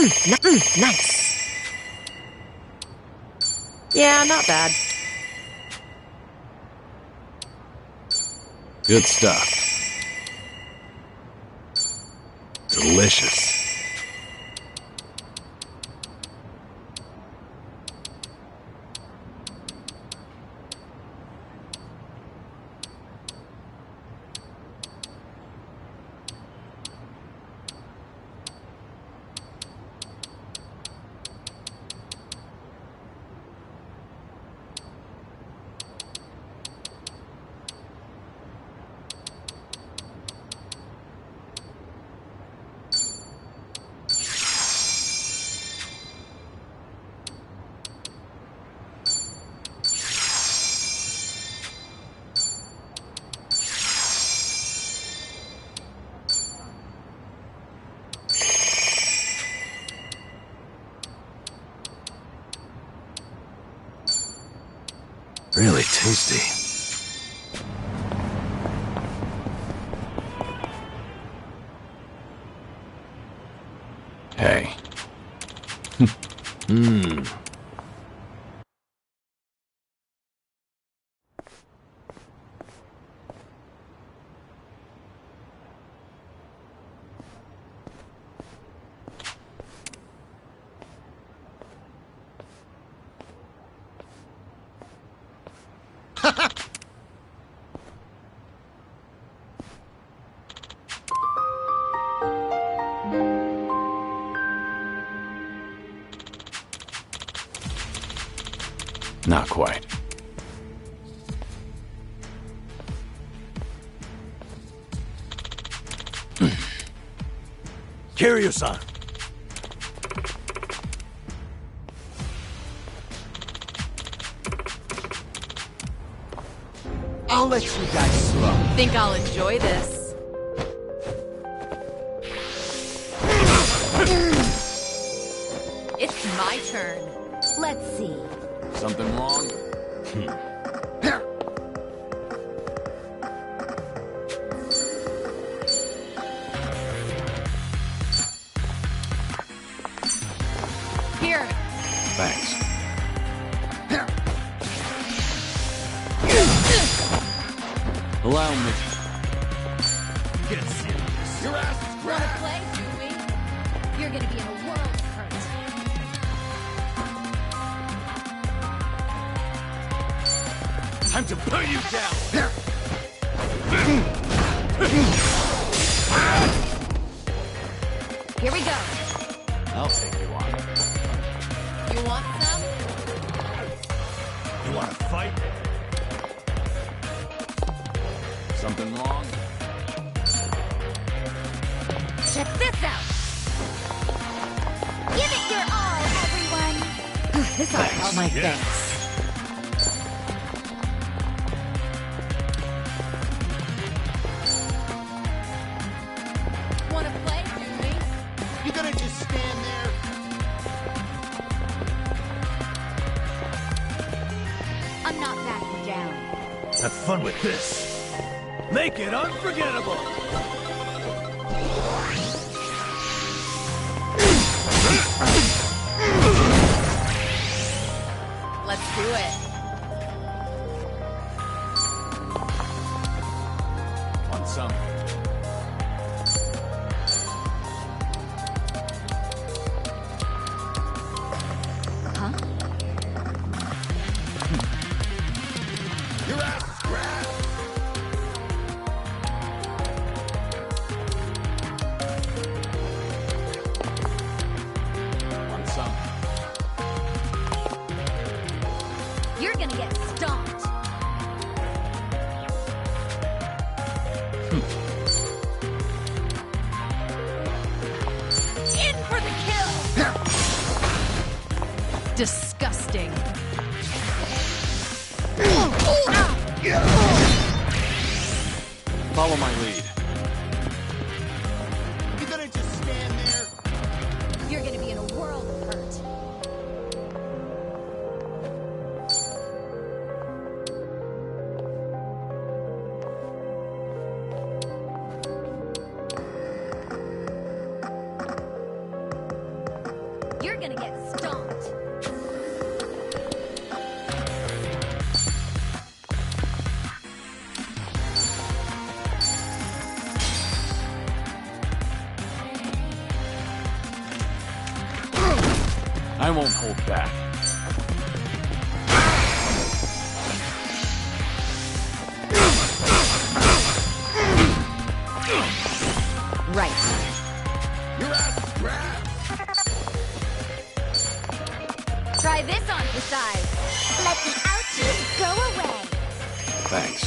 Nice. Yeah, not bad. Good stuff. Delicious. Really tasty. Hey. Mmm. Not quite. Kiryu-san. I'll let you guys slow. Think I'll enjoy this. It's my turn. Let's see. Something wrong? Here. Thanks. Allow me. Get serious. Your ass is Wanna grass. play, do we? You're gonna be in a world of hurt. Time to put you down. Here we go. I'll take you on. You want some? You wanna fight? Something wrong? Check this out. Give it your all, everyone. This ought to help my Yeah. thanks. Wanna play, do we? You gonna just stand there? I'm not backing down. Have fun with this. Make it unforgettable. Let's do it. Want some? Huh? Your ass is grass. Want some? You're gonna get stomped. In for the kill! Disgusting. Follow my lead. You gonna just stand there? You're gonna be in a world of hurt. won't hold back. Right. You're out of breath. Try this on for size. Let the ouchies go away. Thanks.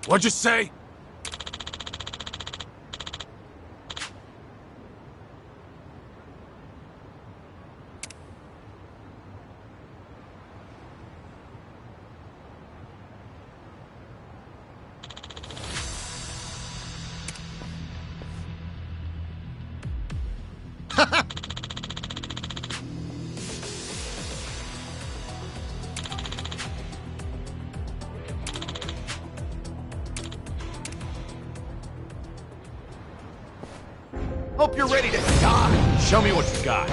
What'd you say? Hope you're ready to die. Show me what you got.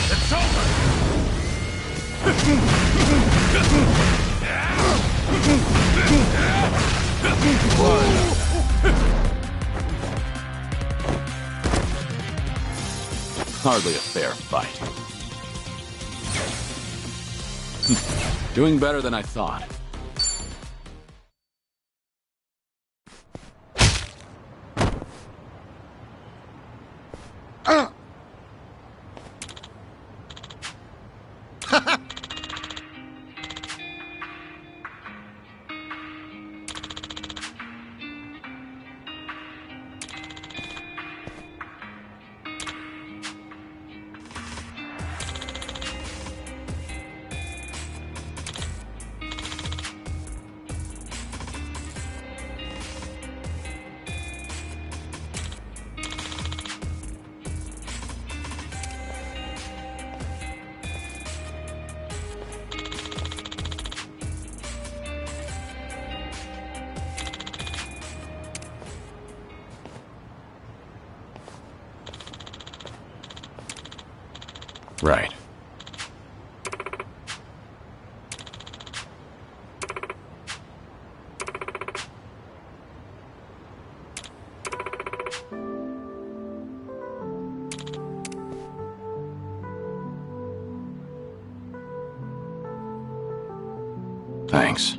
It's over! Hardly a fair fight. Doing better than I thought. Right. Thanks.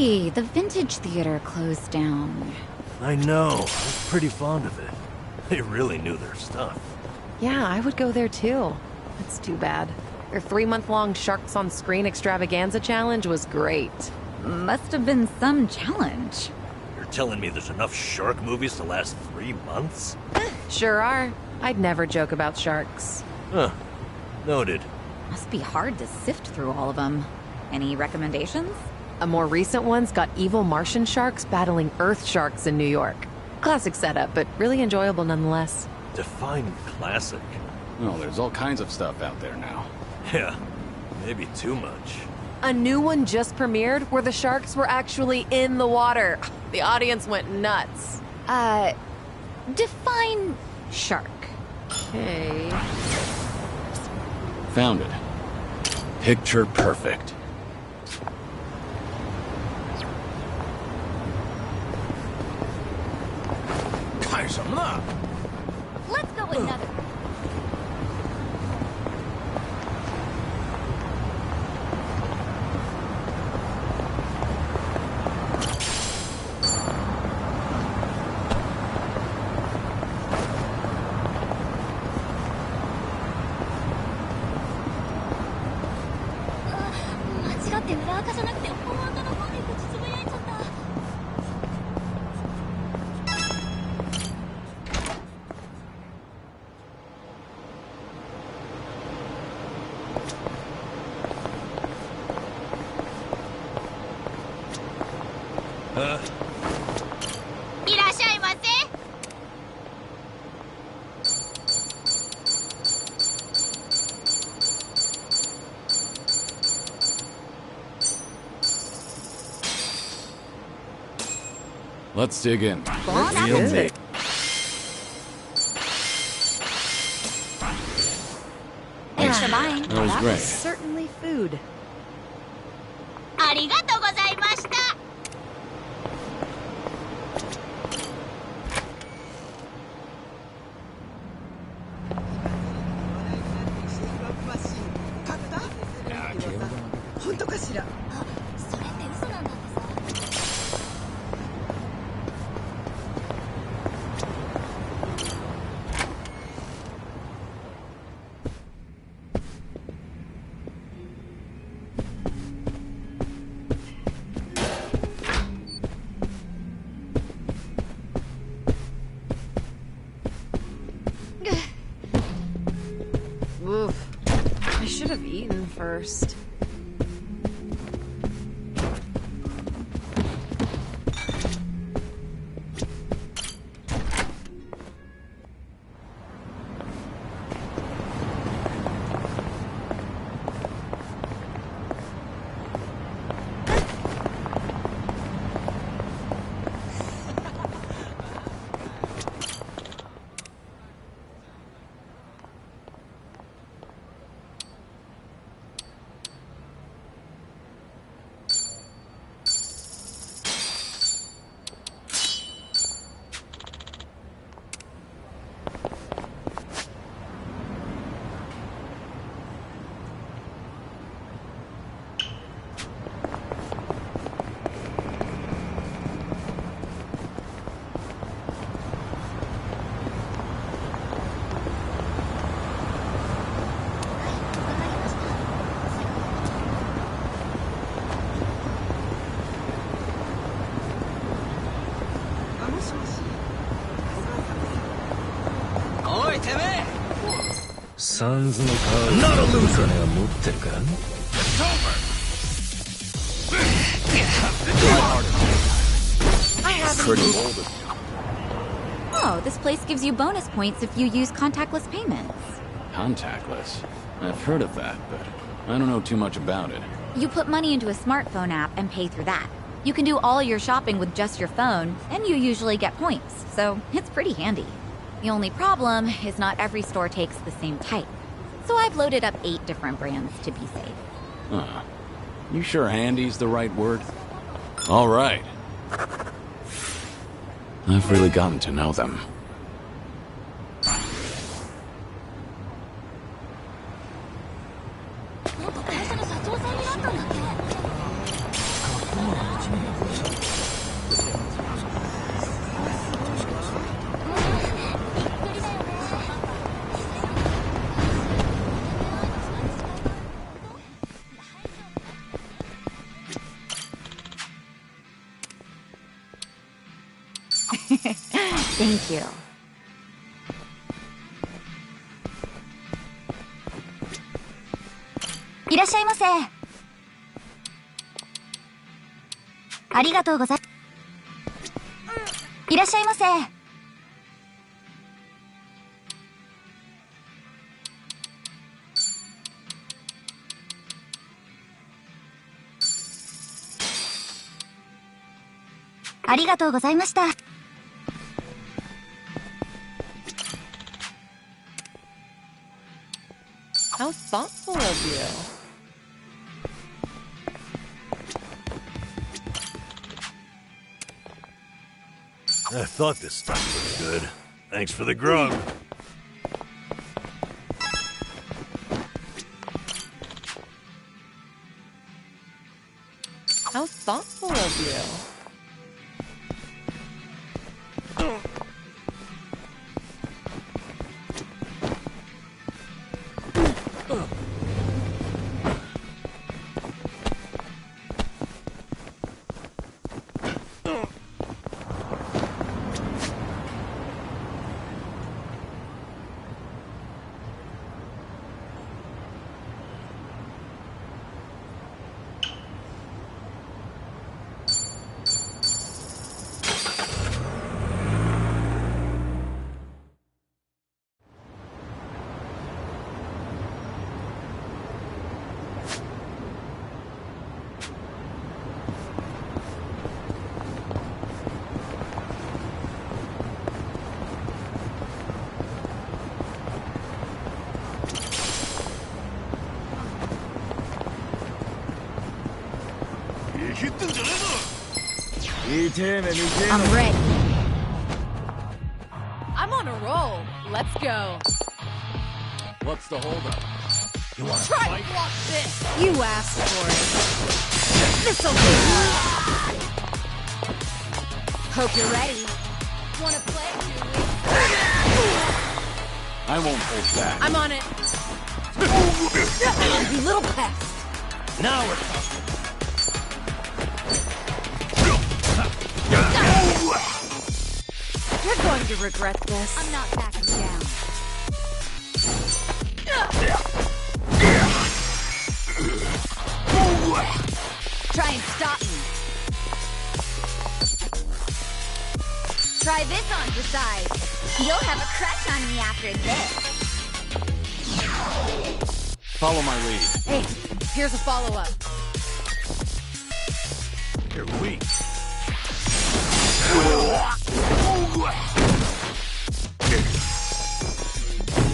Hey, the Vintage Theater closed down. I know. I was pretty fond of it. They really knew their stuff. Yeah, I would go there too. That's too bad. Their 3-month-long Sharks on Screen extravaganza challenge was great. Must have been some challenge. You're telling me there's enough shark movies to last 3 months? Sure are. I'd never joke about sharks. Huh. Noted. Must be hard to sift through all of them. Any recommendations? A more recent one's got evil Martian sharks battling Earth sharks in New York. Classic setup, but really enjoyable nonetheless. Define classic. Well, there's all kinds of stuff out there now. Yeah, maybe too much. A new one just premiered where the sharks were actually in the water. The audience went nuts. Define shark. Okay. Found it. Picture perfect. Let's go another. Let's dig in. Good. Thanks for buying. That was great. Certainly food. ありがとうございました。本当かしら。それって嘘なんだってさ。Oof. I should have eaten first.サンズのカードのお金は持ってるか？ Pretty bold. Oh, this place gives you bonus points if you use contactless payments. Contactless. I've heard of that, but I don't know too much about it. You put money into a smartphone app and pay through that. You can do all your shopping with just your phone, and you usually get points, so it's pretty handy. The only problem is not every store takes the same type. So I've loaded up 8 different brands to be safe. Huh. You sure handy's the right word? All right. I've really gotten to know them. なんか会社の社長さんになったんだって。Thank you.いらっしゃいませ。ありがとうござい。いらっしゃいませ。ありがとうございました。How thoughtful of you. I thought this stuff was good. Thanks for the grub. How thoughtful of you. I'm ready. I'm on a roll. Let's go. What's the holdup? You want to Try fight? to block this. You asked for it. This'll be. Hope you're ready. Wanna play, I won't hold back. I'm on it. You little pest. Now we're talking. You're going to regret this. I'm not backing down. Try and stop me. Try this on for size. You'll have a crush on me after this. Follow my lead. Hey, here's a follow-up. You're weak.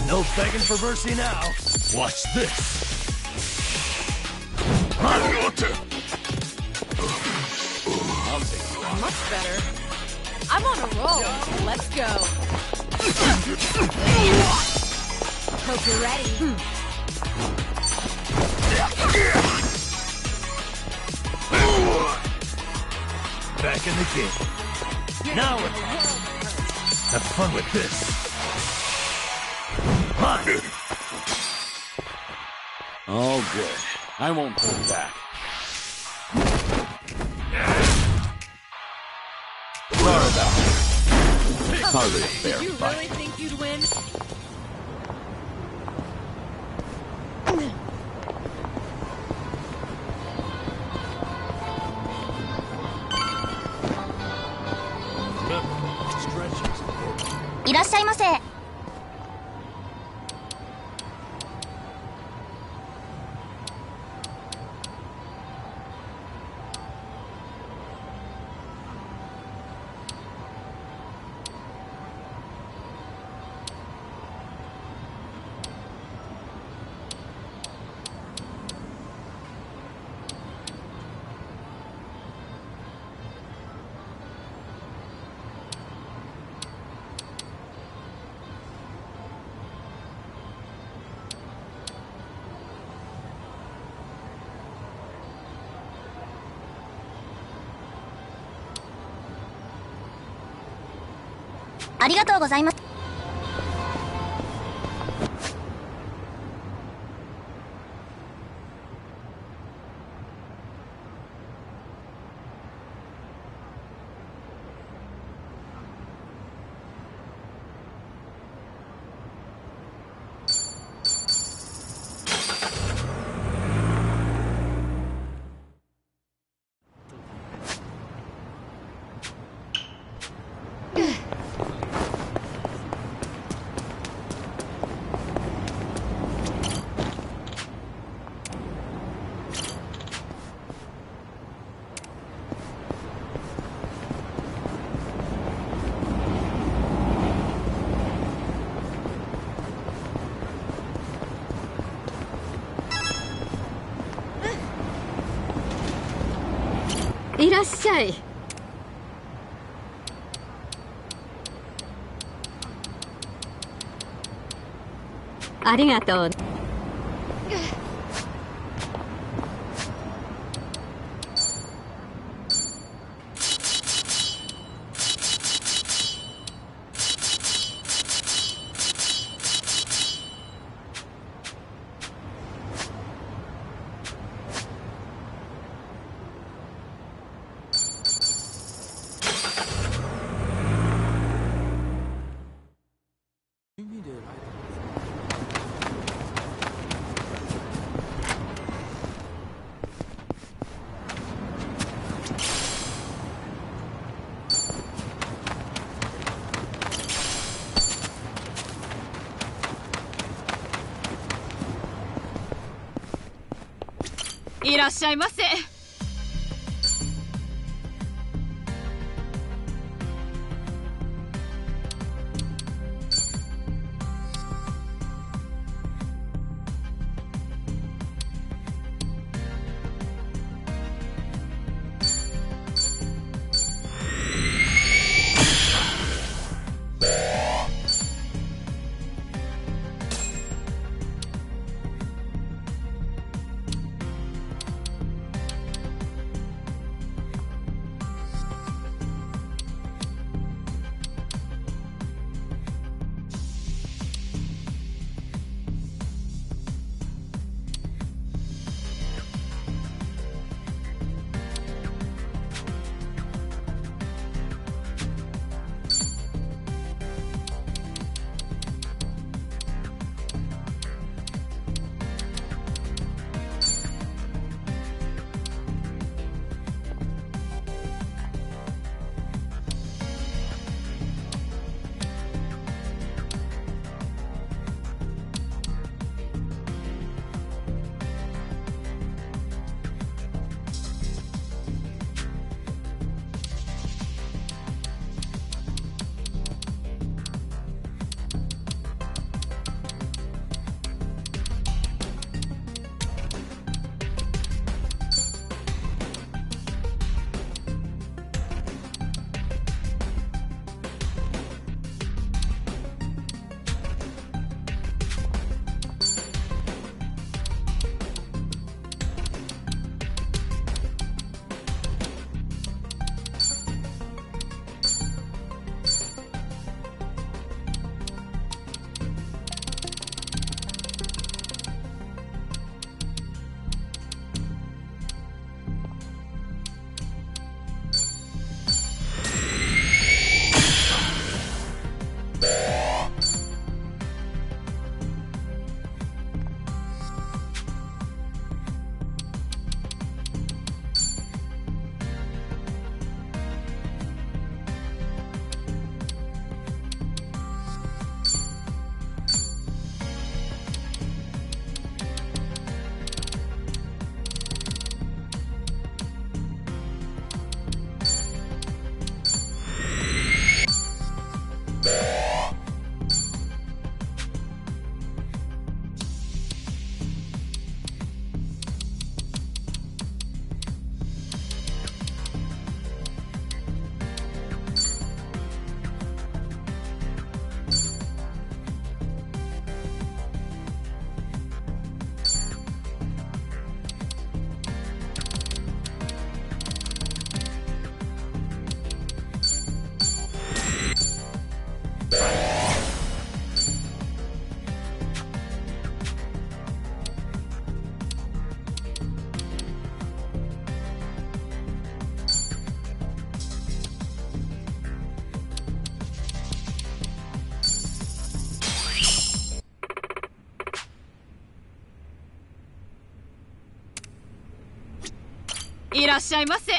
No begging for mercy now. Watch this. I'll take you on. Much better. I'm on a roll. Let's go. Hope you're ready. Back in the game. Now we're talking. Have fun with this. Mine. All good. I won't hold back. Sorry about it. Hardly a fair Did you fight. really think you'd win? Stretches. いらっしゃいませ。ありがとうございます。いらっしゃい。ありがとう。いらっしゃいませ。いらっしゃいませ。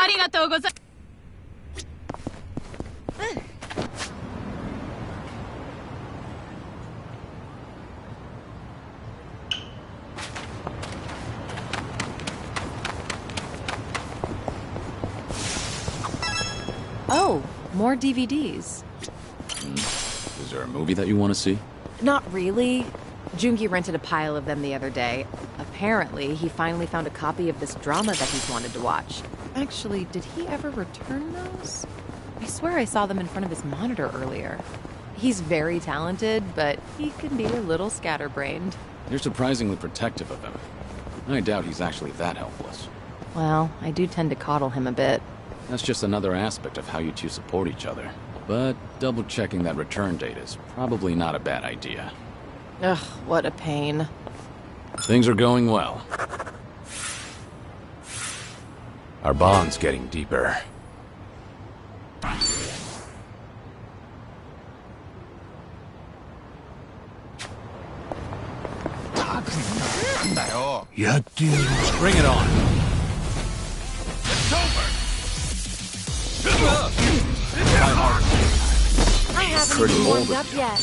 ありがとうござい Oh, more DVDs. Is there a movie that you want to see? Not really. Jungi rented a pile of them the other day. Apparently, he finally found a copy of this drama that he's wanted to watch. Actually, did he ever return those? I swear I saw them in front of his monitor earlier. He's very talented, but he can be a little scatterbrained. You're surprisingly protective of him. I doubt he's actually that helpless. Well, I do tend to coddle him a bit. That's just another aspect of how you two support each other. But double-checking that return date is probably not a bad idea. Ugh, what a pain. Things are going well. Our bond's getting deeper. Bring it on. It's over! I haven't Pretty even bold warmed of up you. yet.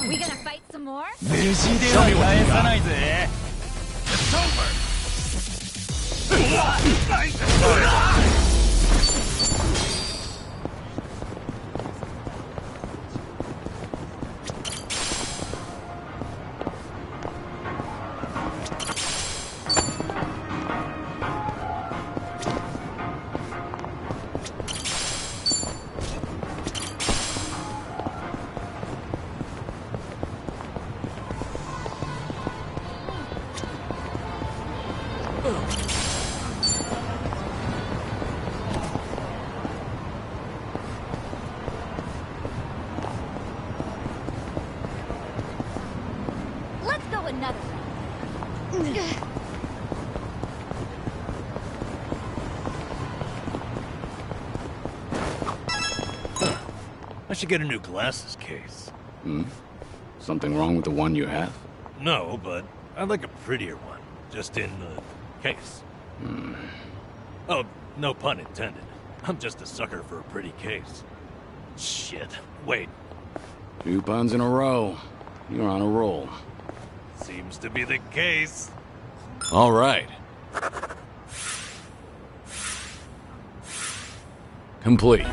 We gonna fight some more? Show me what you got. It's over! Let's go another round. I should get a new glasses case. Something wrong with the one you have? No, but I'd like a prettier one. Just in the case. Oh, no pun intended. I'm just a sucker for a pretty case. Shit. Wait. 2 puns in a row. You're on a roll. Seems to be the case. All right. Complete.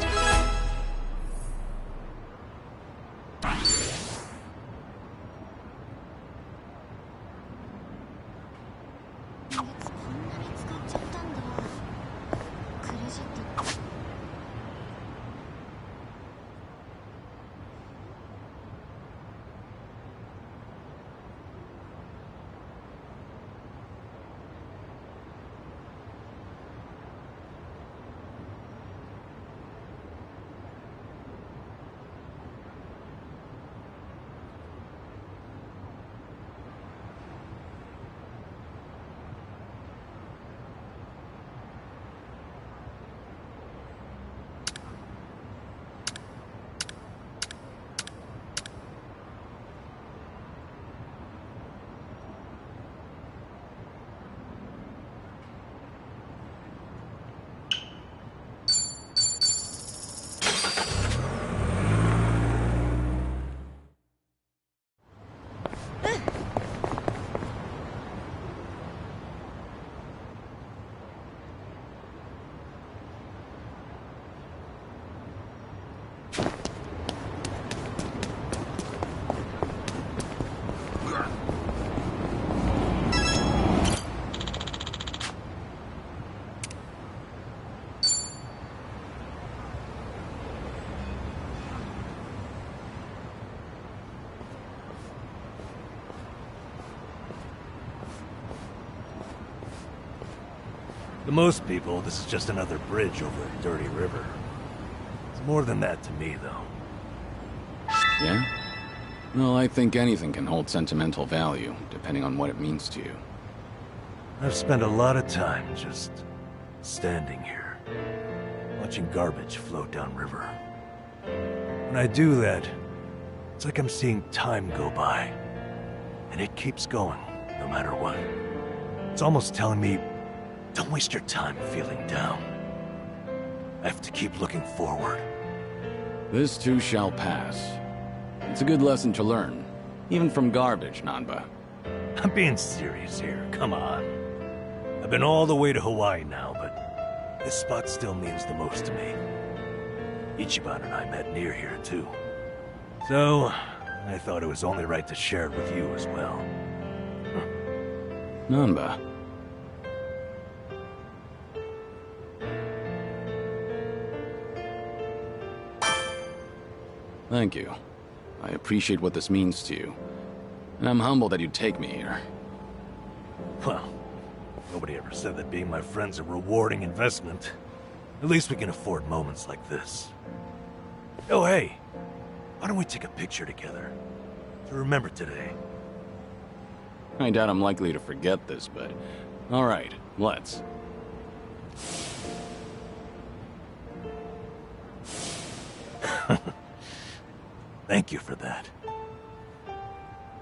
To most people, this is just another bridge over a dirty river. It's more than that to me, though. Yeah? Well, I think anything can hold sentimental value, depending on what it means to you. I've spent a lot of time just standing here, watching garbage float downriver. When I do that, it's like I'm seeing time go by, and it keeps going, no matter what. It's almost telling me, don't waste your time feeling down. I have to keep looking forward. This too shall pass. It's a good lesson to learn, even from garbage, Nanba. I'm being serious here, come on. I've been all the way to Hawaii now, but this spot still means the most to me. Ichiban and I met near here, too. So, I thought it was only right to share it with you as well. Nanba. Thank you. I appreciate what this means to you. And I'm humbled that you'd take me here. Well, nobody ever said that being my friend's a rewarding investment. At least we can afford moments like this. Oh, hey. Why don't we take a picture together? To remember today. I doubt I'm likely to forget this, but... Alright, let's. Thank you for that.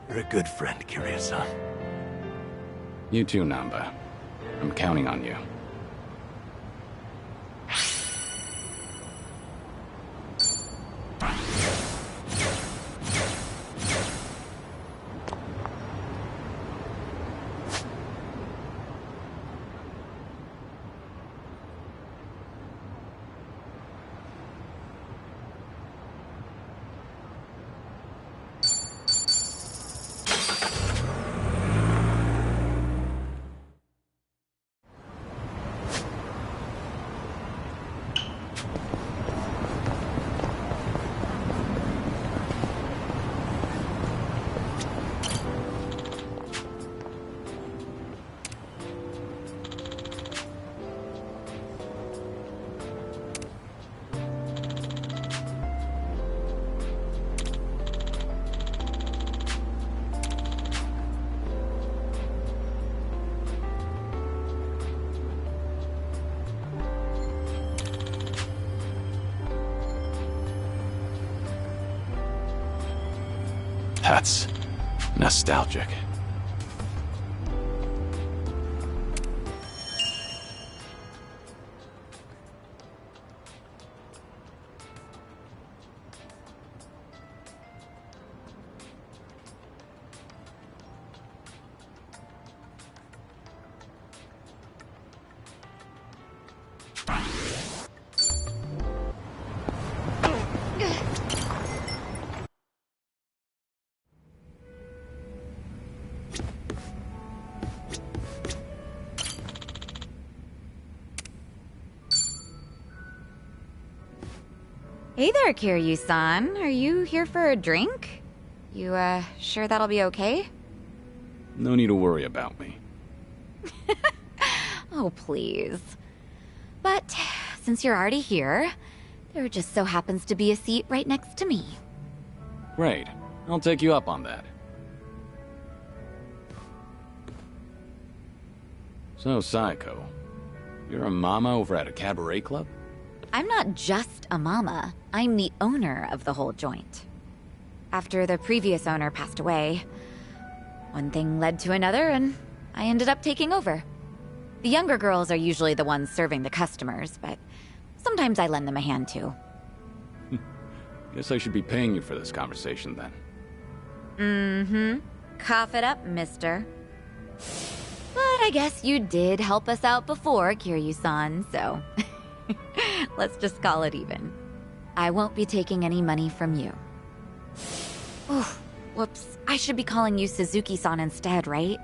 You're a good friend, Kiryu-san. You too, Nanba. I'm counting on you. That's nostalgic. Hey there, Kiryu-san. Are you here for a drink? You, sure that'll be okay? No need to worry about me. Oh, please. But, since you're already here, there just so happens to be a seat right next to me. Great. I'll take you up on that. So, Saiko, you're a mama over at a cabaret club? I'm not just a mama. I'm the owner of the whole joint. After the previous owner passed away, one thing led to another, and I ended up taking over. The younger girls are usually the ones serving the customers, but sometimes I lend them a hand too. Guess I should be paying you for this conversation then. Mm-hmm. Cough it up, mister. But I guess you did help us out before, Kiryu-san, so... Let's just call it even. I won't be taking any money from you. Oh, whoops. I should be calling you Suzuki-san instead, right?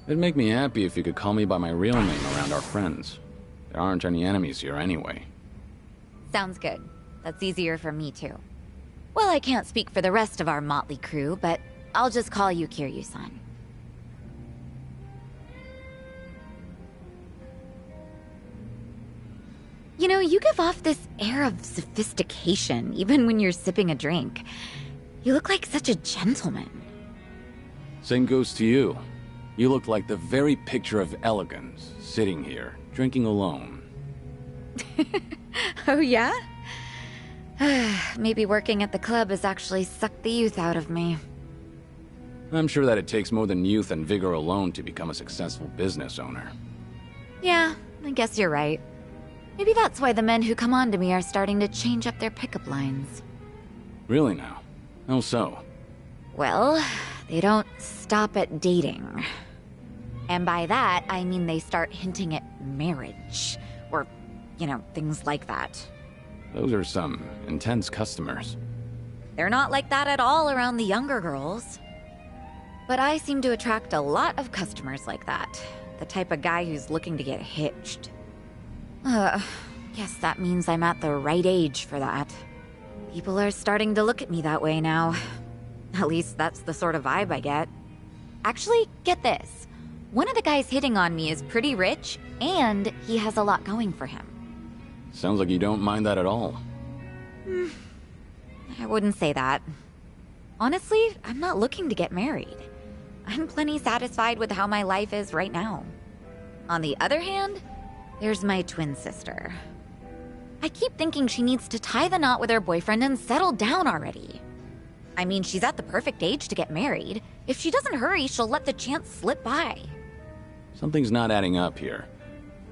It'd make me happy if you could call me by my real name around our friends. There aren't any enemies here anyway. Sounds good. That's easier for me too. Well, I can't speak for the rest of our motley crew, but I'll just call you Kiryu-san. You know, you give off this air of sophistication, even when you're sipping a drink. You look like such a gentleman. Same goes to you. You look like the very picture of elegance, sitting here, drinking alone. Oh, yeah? Maybe working at the club has actually sucked the youth out of me. I'm sure that it takes more than youth and vigor alone to become a successful business owner. Yeah, I guess you're right. Maybe that's why the men who come on to me are starting to change up their pickup lines. Really now? How so? Well, they don't stop at dating. And by that, I mean they start hinting at marriage. Or, things like that. Those are some intense customers. They're not like that at all around the younger girls. But I seem to attract a lot of customers like that. The type of guy who's looking to get hitched. Guess that means I'm at the right age for that. People are starting to look at me that way now. At least that's the sort of vibe I get. Actually, get this. One of the guys hitting on me is pretty rich, and he has a lot going for him. Sounds like you don't mind that at all. I wouldn't say that. Honestly, I'm not looking to get married. I'm plenty satisfied with how my life is right now. On the other hand, there's my twin sister. I keep thinking she needs to tie the knot with her boyfriend and settle down already. I mean, she's at the perfect age to get married. If she doesn't hurry, she'll let the chance slip by. Something's not adding up here.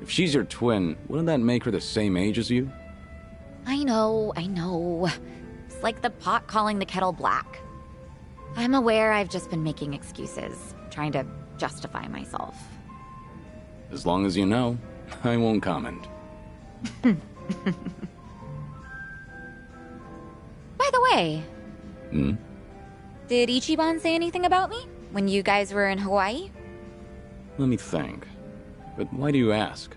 If she's your twin, wouldn't that make her the same age as you? I know. It's like the pot calling the kettle black. I'm aware I've just been making excuses, trying to justify myself. As long as you know, I won't comment. By the way... Did Ichiban say anything about me when you guys were in Hawaii? Let me think. But why do you ask?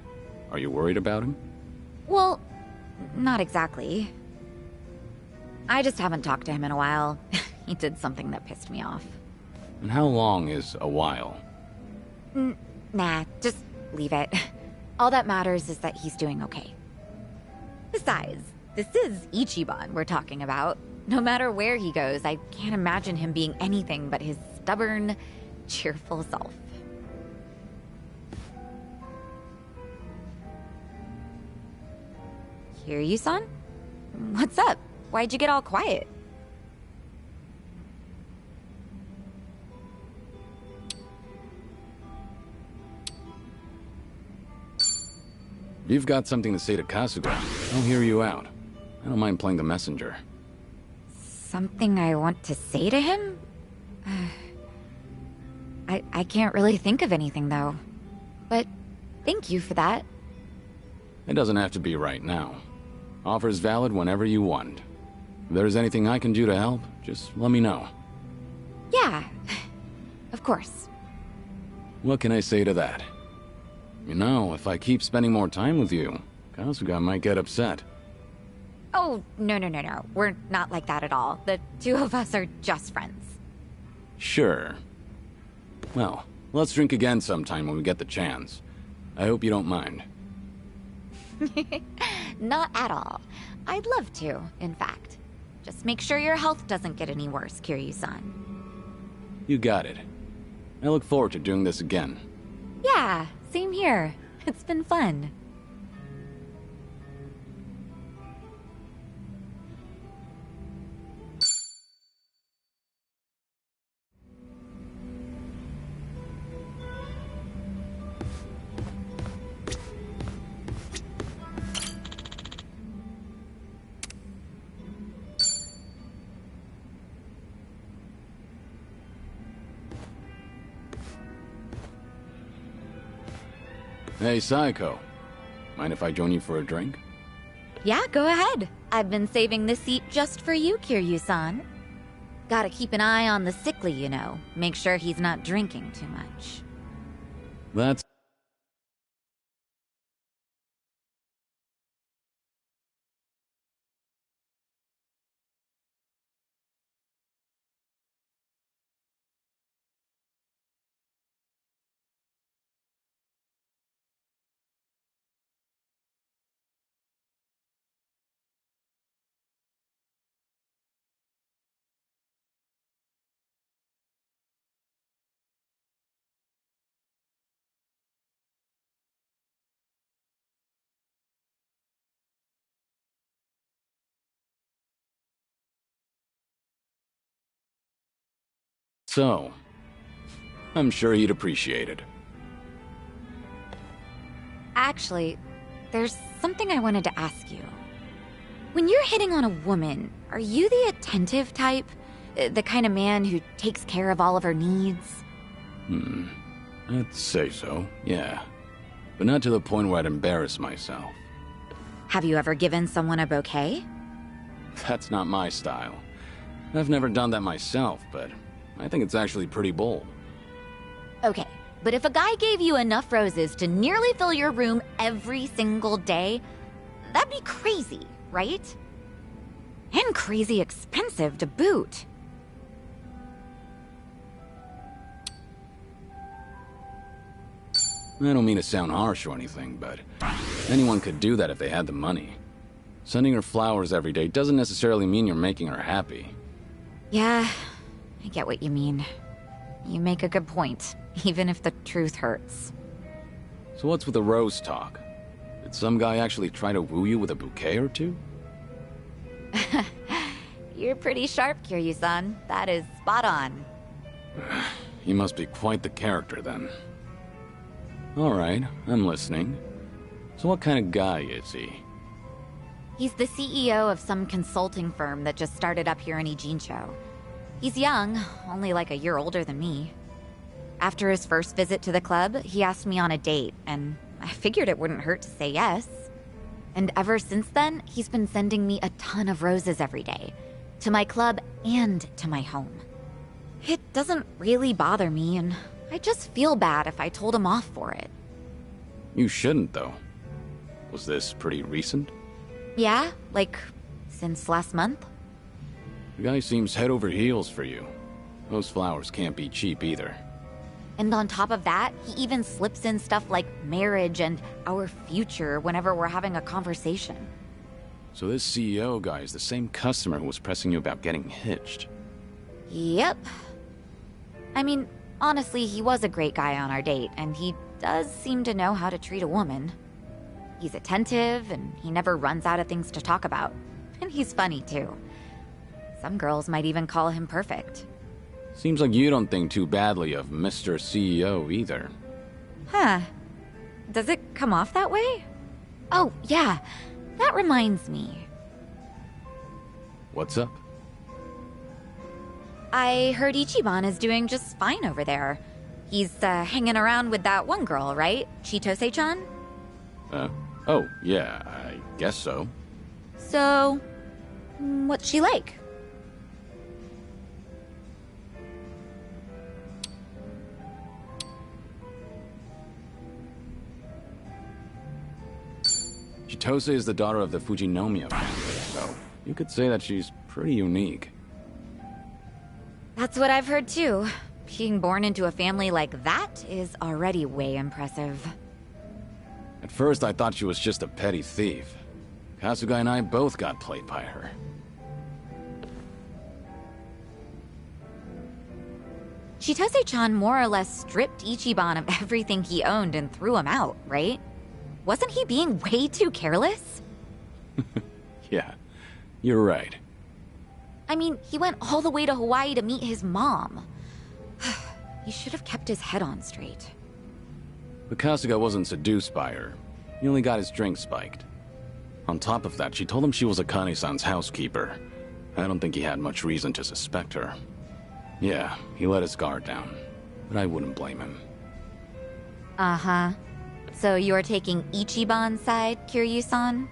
Are you worried about him? Well, not exactly. I just haven't talked to him in a while. He did something that pissed me off. And how long is a while? Nah, just leave it. All that matters is that he's doing okay. Besides, this is Ichiban we're talking about. No matter where he goes, I can't imagine him being anything but his stubborn, cheerful self. Kiryu-san? What's up? Why'd you get all quiet? If you've got something to say to Kasuga, I'll hear you out. I don't mind playing the messenger. Something I want to say to him? I can't really think of anything, though. But thank you for that. It doesn't have to be right now. Offer's valid whenever you want. If there's anything I can do to help, just let me know. Yeah, of course. What can I say to that? You know, if I keep spending more time with you, Kasuga might get upset. Oh, no. We're not like that at all. The two of us are just friends. Sure. Well, let's drink again sometime when we get the chance. I hope you don't mind. Not at all. I'd love to, in fact. Just make sure your health doesn't get any worse, Kiryu-san. You got it. I look forward to doing this again. Yeah, same here. It's been fun. Hey, Saiko. Mind if I join you for a drink? Yeah, go ahead. I've been saving this seat just for you, Kiryu-san. Gotta keep an eye on the sickly, you know. Make sure he's not drinking too much. That's So, I'm sure he'd appreciate it. Actually, there's something I wanted to ask you. When you're hitting on a woman, are you the attentive type? The kind of man who takes care of all of her needs? I'd say so, yeah. But not to the point where I'd embarrass myself. Have you ever given someone a bouquet? That's not my style. I've never done that myself, but I think it's actually pretty bold. Okay, but if a guy gave you enough roses to nearly fill your room every single day, that'd be crazy, right? And crazy expensive to boot. I don't mean to sound harsh or anything, but anyone could do that if they had the money. Sending her flowers every day doesn't necessarily mean you're making her happy. Yeah, I get what you mean. You make a good point, even if the truth hurts. So what's with the rose talk? Did some guy actually try to woo you with a bouquet or two? You're pretty sharp, Kiryu-san. That is spot on. He must be quite the character then. Alright, I'm listening. So what kind of guy is he? He's the CEO of some consulting firm that just started up here in Ijincho. He's young, only like a year older than me. After his first visit to the club, he asked me on a date, and I figured it wouldn't hurt to say yes. And ever since then, he's been sending me a ton of roses every day. To my club and to my home. It doesn't really bother me, and I just feel bad if I told him off for it. You shouldn't, though. Was this pretty recent? Yeah, like, since last month? The guy seems head over heels for you. Those flowers can't be cheap either. And on top of that, he even slips in stuff like marriage and our future whenever we're having a conversation. So this CEO guy is the same customer who was pressing you about getting hitched. Yep. I mean, honestly, he was a great guy on our date, and he does seem to know how to treat a woman. He's attentive, and he never runs out of things to talk about. And he's funny, too. Some girls might even call him perfect. Seems like you don't think too badly of Mr. CEO either. Huh. Does it come off that way? Oh, yeah. That reminds me. What's up? I heard Ichiban is doing just fine over there. He's hanging around with that one girl, right? Chitose-chan? Oh, yeah, I guess so. So, what's she like? Chitose is the daughter of the Fujinomiya family, so you could say that she's pretty unique. That's what I've heard too. Being born into a family like that is already way impressive. At first, I thought she was just a petty thief. Kasuga and I both got played by her. Chitose-chan more or less stripped Ichiban of everything he owned and threw him out, right? Wasn't he being way too careless? Yeah, you're right. I mean, he went all the way to Hawaii to meet his mom. He should have kept his head on straight. But Kasuga wasn't seduced by her. He only got his drink spiked. On top of that, she told him she was Akane-san's housekeeper. I don't think he had much reason to suspect her. Yeah, he let his guard down. But I wouldn't blame him. Uh-huh. So you're taking Ichiban's side, Kiryu-san?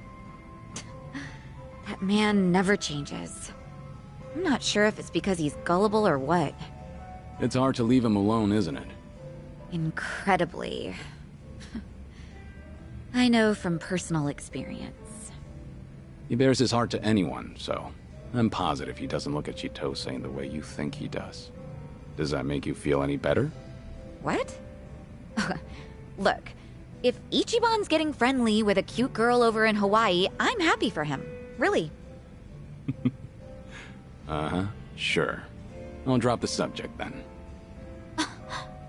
That man never changes. I'm not sure if it's because he's gullible or what. It's hard to leave him alone, isn't it? Incredibly. I know from personal experience. He bears his heart to anyone, so I'm positive he doesn't look at Chitose in the way you think he does. Does that make you feel any better? What? Look, if Ichiban's getting friendly with a cute girl over in Hawaii, I'm happy for him. Really. Uh-huh, sure. I'll drop the subject then.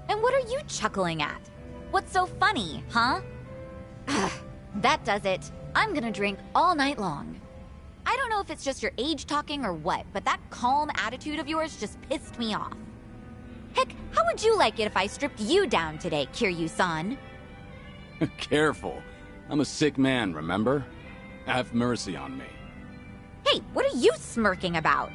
And what are you chuckling at? What's so funny, huh? That does it. I'm gonna drink all night long. I don't know if it's just your age talking or what, but that calm attitude of yours just pissed me off. How would you like it if I stripped you down today, Kiryu-san? Careful. I'm a sick man, remember? Have mercy on me. Hey, what are you smirking about?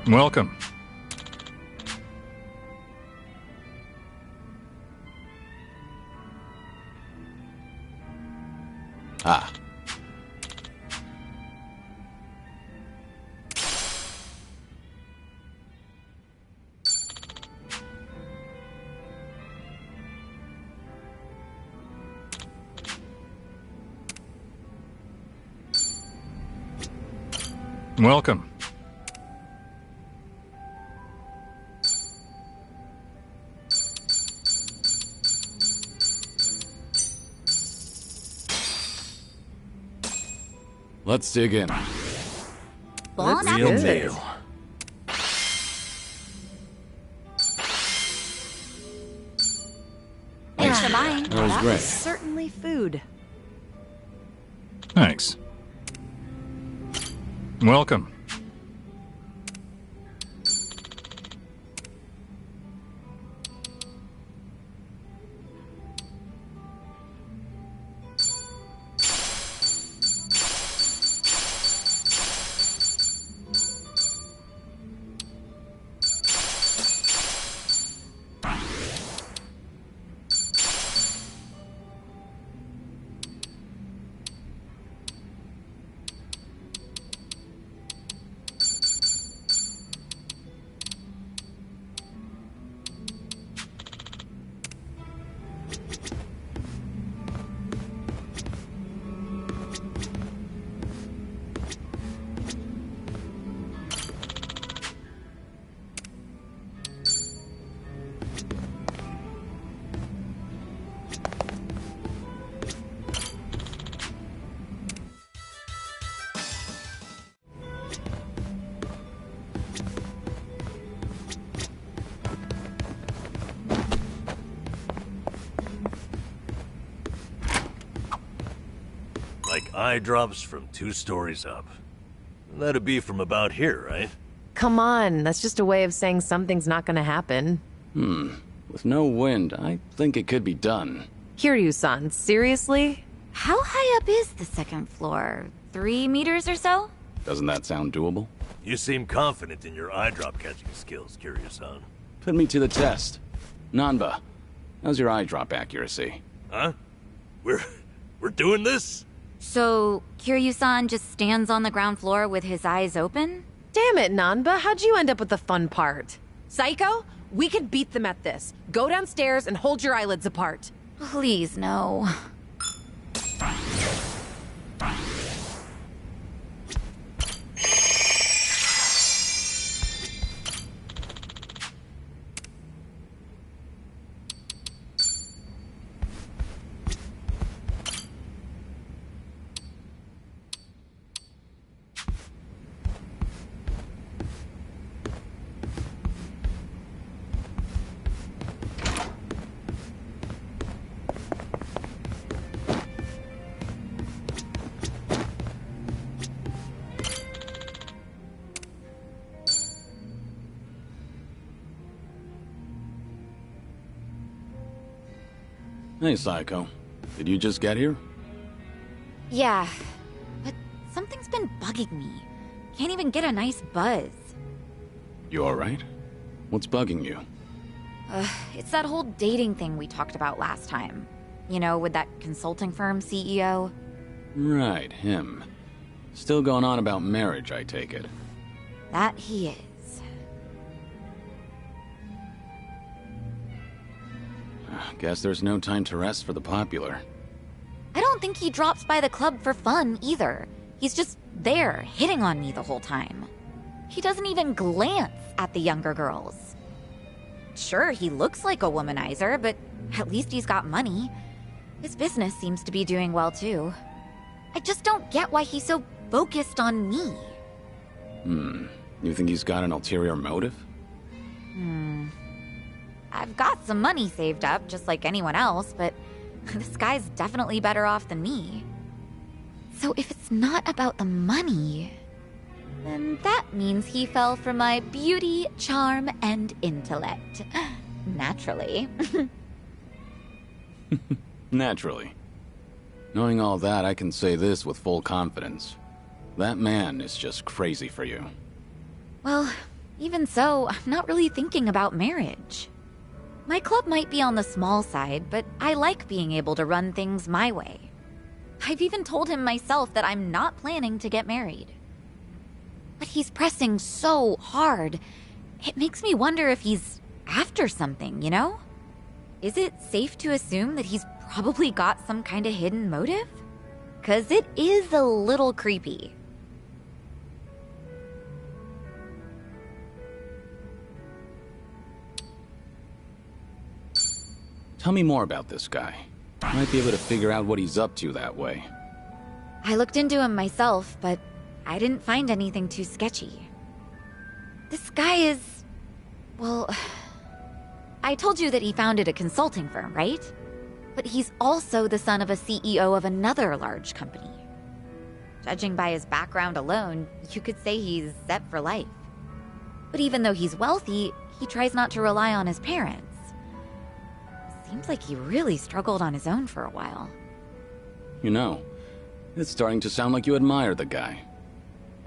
Welcome. Ah. Welcome. Let's dig in. Bon Real appetit. meal. Thanks for buying. That was That great. was certainly food. Thanks. Welcome. Like eye drops from 2 stories up. That'd be from about here, right? Come on, that's just a way of saying something's not gonna happen. With no wind, I think it could be done. Kiryu-san, seriously? How high up is the second floor? 3 meters or so? Doesn't that sound doable? You seem confident in your eye drop catching skills, Kiryu-san. Put me to the test. Nanba, how's your eye drop accuracy? Huh? We're doing this? So, Kiryu-san just stands on the ground floor with his eyes open? Damn it, Nanba, how'd you end up with the fun part? Psycho, we could beat them at this. Go downstairs and hold your eyelids apart. Please, no. Hey, Psycho. Did you just get here? Yeah, but something's been bugging me. Can't even get a nice buzz. You alright? What's bugging you? It's that whole dating thing we talked about last time. You know, with that consulting firm CEO. Right, him. Still going on about marriage, I take it. That he is. Guess there's no time to rest for the popular. I don't think he drops by the club for fun, either. He's just there, hitting on me the whole time. He doesn't even glance at the younger girls. Sure, he looks like a womanizer, but at least he's got money. His business seems to be doing well, too. I just don't get why he's so focused on me. You think he's got an ulterior motive? I've got some money saved up, just like anyone else, but this guy's definitely better off than me. So if it's not about the money, then that means he fell for my beauty, charm, and intellect. Naturally. Naturally. Knowing all that, I can say this with full confidence. That man is just crazy for you. Well, even so, I'm not really thinking about marriage. My club might be on the small side, but I like being able to run things my way. I've even told him myself that I'm not planning to get married. But he's pressing so hard. It makes me wonder if he's after something, you know? Is it safe to assume that he's probably got some kind of hidden motive? 'Cause it is a little creepy. Tell me more about this guy. I might be able to figure out what he's up to that way. I looked into him myself, but I didn't find anything too sketchy. This guy is... well... I told you that he founded a consulting firm, right? But he's also the son of a CEO of another large company. Judging by his background alone, you could say he's set for life. But even though he's wealthy, he tries not to rely on his parents. Seems like he really struggled on his own for a while. You know, it's starting to sound like you admire the guy.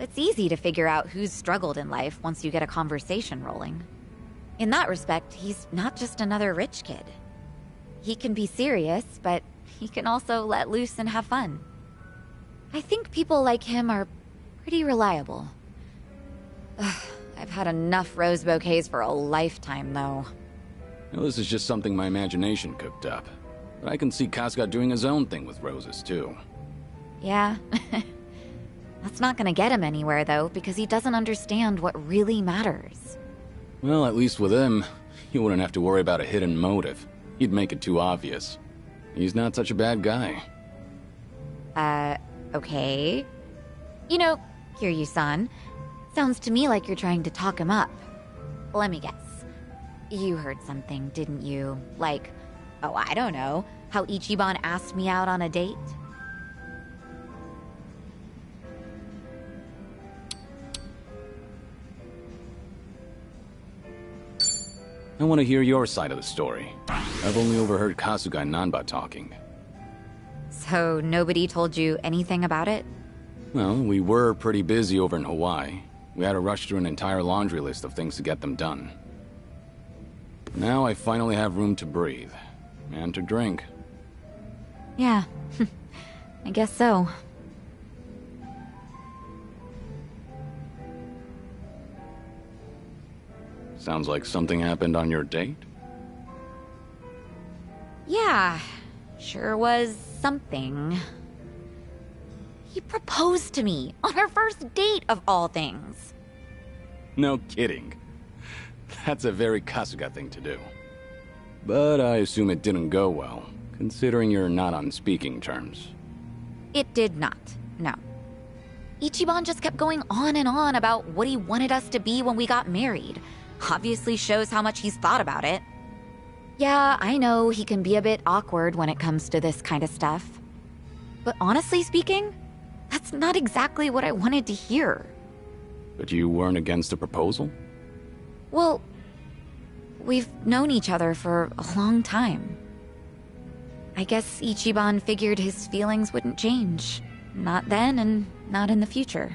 It's easy to figure out who's struggled in life once you get a conversation rolling. In that respect, he's not just another rich kid. He can be serious, but he can also let loose and have fun. I think people like him are pretty reliable. Ugh, I've had enough rose bouquets for a lifetime, though. Now, this is just something my imagination cooked up. But I can see Kasuga doing his own thing with roses, too. Yeah. That's not gonna get him anywhere, though, because he doesn't understand what really matters. Well, at least with him, you wouldn't have to worry about a hidden motive. He'd make it too obvious. He's not such a bad guy. Okay. You know, Kiryu-san, sounds to me like you're trying to talk him up. Let me guess. You heard something, didn't you? Like, oh, I don't know, how Ichiban asked me out on a date? I want to hear your side of the story. I've only overheard Kasuga and Nanba talking. So nobody told you anything about it? Well, we were pretty busy over in Hawaii. We had to rush through an entire laundry list of things to get them done. Now I finally have room to breathe. And to drink. Yeah, I guess so. Sounds like something happened on your date? Yeah, sure was something. He proposed to me on our first date of all things. No kidding. That's a very Kasuga thing to do. But I assume it didn't go well, considering you're not on speaking terms. It did not, no. Ichiban just kept going on and on about what he wanted us to be when we got married. Obviously shows how much he's thought about it. Yeah, I know he can be a bit awkward when it comes to this kind of stuff. But honestly speaking, that's not exactly what I wanted to hear. But you weren't against the proposal? Well, we've known each other for a long time. I guess Ichiban figured his feelings wouldn't change. Not then and not in the future.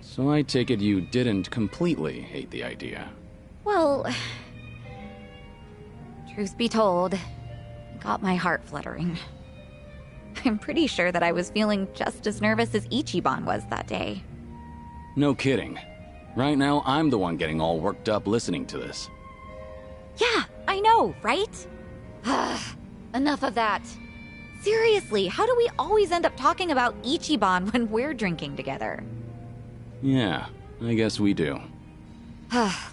So I take it you didn't completely hate the idea. Well, truth be told, it got my heart fluttering. I'm pretty sure that I was feeling just as nervous as Ichiban was that day. No kidding. Right now, I'm the one getting all worked up listening to this. Yeah, I know, right? Enough of that. Seriously, how do we always end up talking about Ichiban when we're drinking together? Yeah, I guess we do.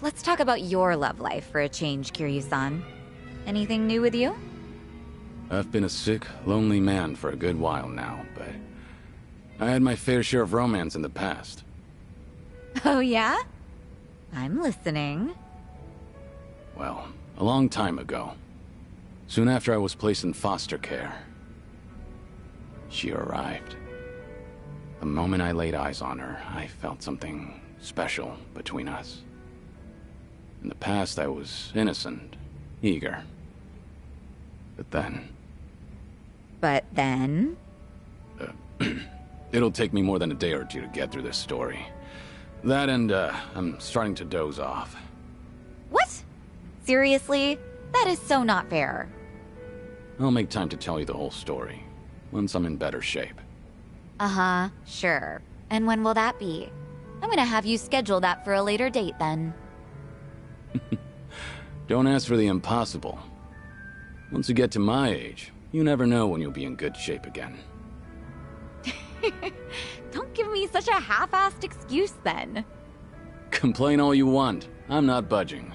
Let's talk about your love life for a change, Kiryu-san. Anything new with you? I've been a sick, lonely man for a good while now, but I had my fair share of romance in the past. Oh, yeah? I'm listening. Well, a long time ago. Soon after I was placed in foster care. She arrived. The moment I laid eyes on her, I felt something special between us. In the past, I was innocent, eager. But then... It'll take me more than a day or two to get through this story. That and, I'm starting to doze off. What? Seriously? That is so not fair. I'll make time to tell you the whole story, once I'm in better shape. Uh-huh, sure. And when will that be? I'm gonna have you schedule that for a later date, then. Don't ask for the impossible. Once you get to my age, you never know when you'll be in good shape again. Don't give me such a half-assed excuse, then. Complain all you want. I'm not budging.